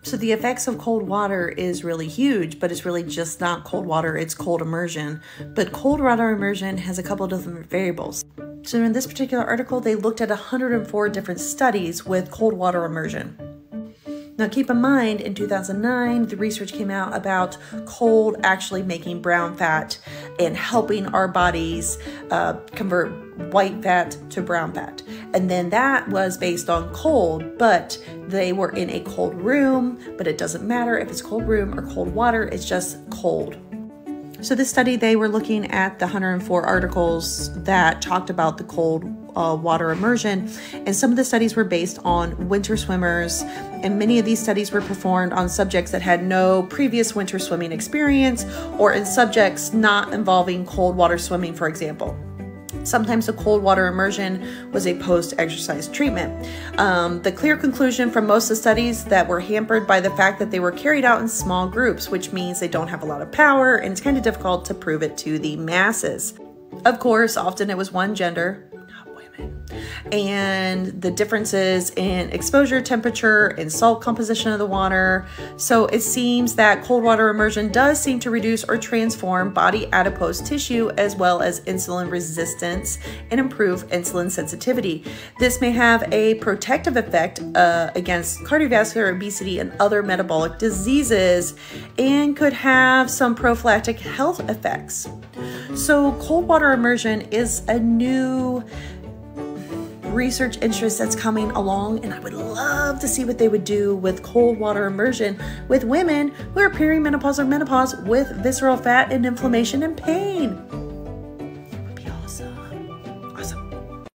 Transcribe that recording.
So the effects of cold water is really huge, but it's really just not cold water, it's cold immersion. But cold water immersion has a couple of different variables. So in this particular article, they looked at 104 different studies with cold water immersion. Now keep in mind, in 2009, the research came out about cold actually making brown fat and helping our bodies convert white fat to brown fat. And then that was based on cold, but they were in a cold room, but it doesn't matter if it's cold room or cold water, it's just cold. So this study, they were looking at the 104 articles that talked about the cold water immersion, and some of the studies were based on winter swimmers, and many of these studies were performed on subjects that had no previous winter swimming experience, or in subjects not involving cold water swimming, for example. Sometimes the cold water immersion was a post-exercise treatment. The clear conclusion from most of the studies that were hampered by the fact that they were carried out in small groups, which means they don't have a lot of power, and it's kind of difficult to prove it to the masses. Of course, often it was one gender, not women, and the differences in exposure, temperature, and salt composition of the water. So it seems that cold water immersion does seem to reduce or transform body adipose tissue, as well as insulin resistance, and improve insulin sensitivity. This may have a protective effect against cardiovascular, obesity, and other metabolic diseases, and could have some prophylactic health effects. So cold water immersion is a new research interest that's coming along, and I would love to see what they would do with cold water immersion with women who are perimenopause or menopause with visceral fat and inflammation and pain.